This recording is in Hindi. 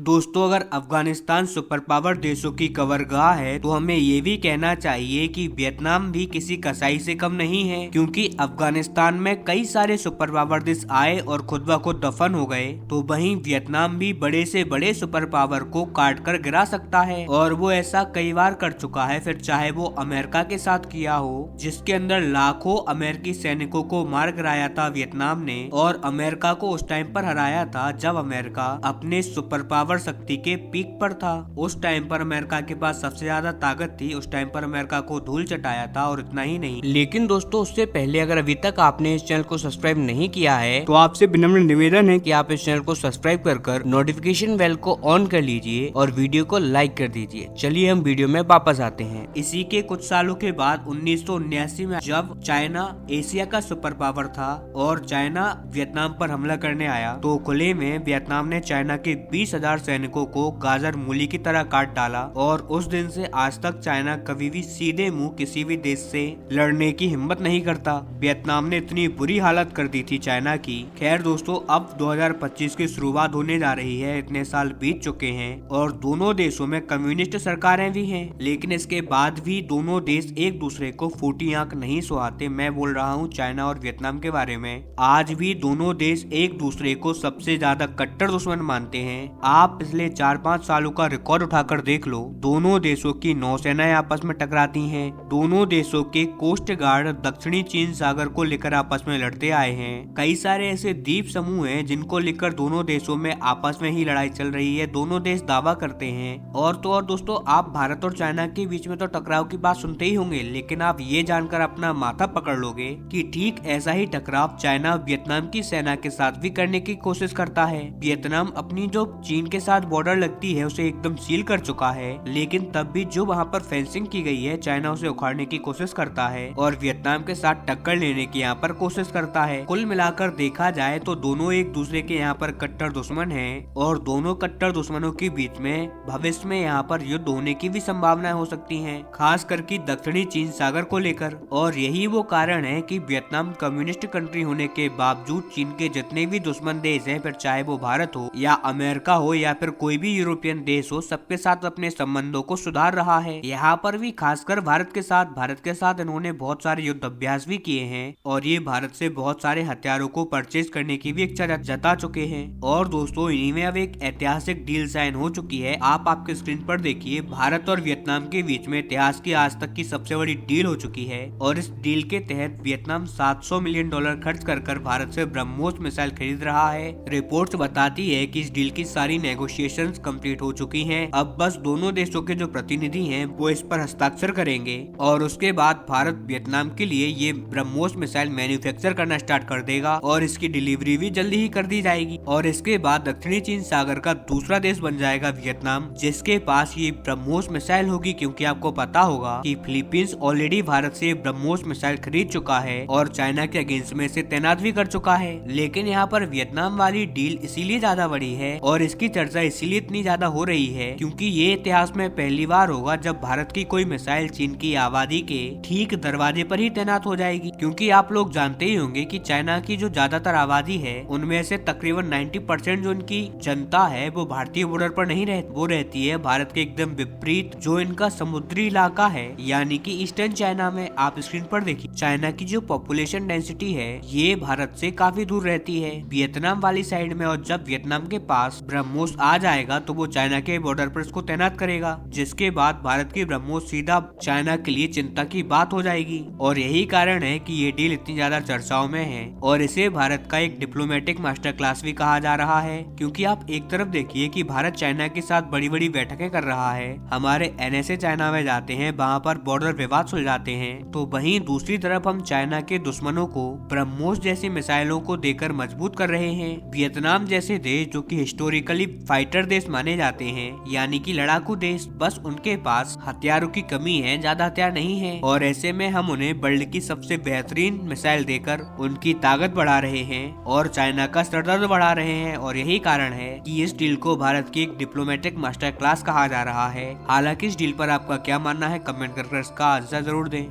दोस्तों, अगर अफगानिस्तान सुपर पावर देशों की कवरगाह है तो हमें ये भी कहना चाहिए कि वियतनाम भी किसी कसाई से कम नहीं है, क्योंकि अफगानिस्तान में कई सारे सुपर पावर देश आए और खुद ब खुद दफन हो गए, तो वहीं वियतनाम भी बड़े से बड़े सुपर पावर को काट कर गिरा सकता है और वो ऐसा कई बार कर चुका है। फिर चाहे वो अमेरिका के साथ किया हो, जिसके अंदर लाखों अमेरिकी सैनिकों को मार गिराया था वियतनाम ने, और अमेरिका को उस टाइम पर हराया था जब अमेरिका अपने सुपर पावर शक्ति के पीक पर था। उस टाइम पर अमेरिका के पास सबसे ज्यादा ताकत थी। उस टाइम पर अमेरिका को धूल चटाया था। और इतना ही नहीं, लेकिन दोस्तों उससे पहले अगर अभी तक आपने इस चैनल को सब्सक्राइब नहीं किया है तो आपसे विनम्र निवेदन है कि आप इस चैनल को सब्सक्राइब कर नोटिफिकेशन बेल को ऑन कर लीजिए और वीडियो को लाइक कर दीजिए। चलिए हम वीडियो में वापस आते हैं। इसी के कुछ सालों के बाद 1979 में जब चाइना एशिया का सुपर पावर था और चाइना वियतनाम पर हमला करने आया, तो खुले में वियतनाम ने चाइना के 20,000 सैनिकों को गाजर मूली की तरह काट डाला। और उस दिन से आज तक चाइना कभी भी सीधे मुंह किसी भी देश से लड़ने की हिम्मत नहीं करता। वियतनाम ने इतनी बुरी हालत कर दी थी चाइना की। खैर दोस्तों, अब 2025 की शुरुआत होने जा रही है। इतने साल बीत चुके हैं और दोनों देशों में कम्युनिस्ट सरकारें भी हैं, लेकिन इसके बाद भी दोनों देश एक दूसरे को फूटी आंख नहीं सुहाते। मैं बोल रहा हूँ चाइना और वियतनाम के बारे में। आज भी दोनों देश एक दूसरे को सबसे ज्यादा कट्टर दुश्मन मानते हैं। आप पिछले 4-5 सालों का रिकॉर्ड उठाकर देख लो, दोनों देशों की नौसेनाएं आपस में टकराती हैं। दोनों देशों के कोस्ट गार्ड दक्षिणी चीन सागर को लेकर आपस में लड़ते आए हैं। कई सारे ऐसे द्वीप समूह हैं जिनको लेकर दोनों देशों में आपस में ही लड़ाई चल रही है। दोनों देश दावा करते हैं। और तो और दोस्तों, आप भारत और चाइना के बीच में तो टकराव की बात सुनते ही होंगे, लेकिन आप ये जानकर अपना माथा पकड़ लोगे कि ठीक ऐसा ही टकराव चाइना वियतनाम की सेना के साथ भी करने की कोशिश करता है। वियतनाम अपनी जो चीन के साथ बॉर्डर लगती है उसे एकदम सील कर चुका है, लेकिन तब भी जो वहाँ पर फेंसिंग की गई है चाइना उसे उखाड़ने की कोशिश करता है और वियतनाम के साथ टक्कर लेने की यहाँ पर कोशिश करता है। कुल मिलाकर देखा जाए तो दोनों एक दूसरे के यहाँ पर कट्टर दुश्मन हैं और दोनों कट्टर दुश्मनों के बीच में भविष्य में यहाँ पर युद्ध होने की भी संभावनाएं हो सकती हैं, खास करके दक्षिणी चीन सागर को लेकर। और यही वो कारण है कि वियतनाम कम्युनिस्ट कंट्री होने के बावजूद चीन के जितने भी दुश्मन देश हैं, फिर चाहे वो भारत हो या अमेरिका हो या फिर कोई भी यूरोपियन देश हो, सबके साथ अपने संबंधों को सुधार रहा है। यहाँ पर भी खासकर भारत के साथ इन्होंने बहुत सारे युद्ध अभ्यास भी किए हैं और ये भारत से बहुत सारे हथियारों को परचेज करने की भी इच्छा जता चुके हैं। और दोस्तों, इन्हीं में अब एक ऐतिहासिक डील साइन हो चुकी है। आप आपके स्क्रीन पर देखिए, भारत और वियतनाम के बीच में इतिहास की आज तक की सबसे बड़ी डील हो चुकी है। और इस डील के तहत वियतनाम $700 मिलियन खर्च कर भारत से ब्रह्मोस मिसाइल खरीद रहा है। रिपोर्ट्स बताती है कि इस डील की सारी नेगोशिएशंस कंप्लीट हो चुकी हैं। अब बस दोनों देशों के जो प्रतिनिधि हैं वो इस पर हस्ताक्षर करेंगे और उसके बाद भारत वियतनाम के लिए ये ब्रह्मोस मिसाइल मैन्युफैक्चर करना स्टार्ट कर देगा और इसकी डिलीवरी भी जल्दी ही कर दी जाएगी। और इसके बाद दक्षिणी चीन सागर का दूसरा देश बन जाएगा वियतनाम, जिसके पास ये ब्रह्मोस मिसाइल होगी। क्योंकि आपको पता होगा कि फिलीपींस ऑलरेडी भारत से ब्रह्मोस मिसाइल खरीद चुका है और चाइना के अगेंस्ट में से तैनात भी कर चुका है। लेकिन यहाँ पर वियतनाम वाली डील इसीलिए ज्यादा बड़ी है और इसकी चर्चा इसीलिए इतनी ज्यादा हो रही है क्योंकि ये इतिहास में पहली बार होगा जब भारत की कोई मिसाइल चीन की आबादी के ठीक दरवाजे पर ही तैनात हो जाएगी। क्योंकि आप लोग जानते ही होंगे कि चाइना की जो ज्यादातर आबादी है उनमें से तकरीबन 90% जो इनकी जनता है वो भारतीय बॉर्डर पर नहीं वो रहती है भारत के एकदम विपरीत जो इनका समुद्री इलाका है, यानी कि ईस्टर्न चाइना में। आप स्क्रीन पर देखिए, चाइना की जो पॉपुलेशन डेंसिटी है ये भारत से काफी दूर रहती है वियतनाम वाली साइड में। और जब वियतनाम के पास ब्रह्मोस आ जाएगा तो वो चाइना के बॉर्डर पर इसको तैनात करेगा, जिसके बाद भारत की ब्रह्मोस सीधा चाइना के लिए चिंता की बात हो जाएगी। और यही कारण है कि ये डील इतनी ज्यादा चर्चाओं में है और इसे भारत का एक डिप्लोमेटिक मास्टर क्लास भी कहा जा रहा है। क्योंकि आप एक तरफ देखिए कि भारत चाइना के साथ बड़ी बड़ी बैठकें कर रहा है, हमारे एनएसए चाइना में जाते हैं, वहाँ पर बॉर्डर विवाद सुलझाते हैं, तो वहीं दूसरी तरफ हम चाइना के दुश्मनों को ब्रह्मोस जैसी मिसाइलों को देकर मजबूत कर रहे हैं। वियतनाम जैसे देश जो कि हिस्टोरिकली फाइटर देश माने जाते हैं, यानी कि लड़ाकू देश, बस उनके पास हथियारों की कमी है, ज्यादा हथियार नहीं है। और ऐसे में हम उन्हें वर्ल्ड की सबसे बेहतरीन मिसाइल देकर उनकी ताकत बढ़ा रहे हैं और चाइना का सरदर्द बढ़ा रहे हैं। और यही कारण है कि इस डील को भारत की एक डिप्लोमेटिक मास्टर क्लास कहा जा रहा है। हालांकि इस डील पर आपका क्या मानना है, कमेंट कर इसका आंसर जरूर दें।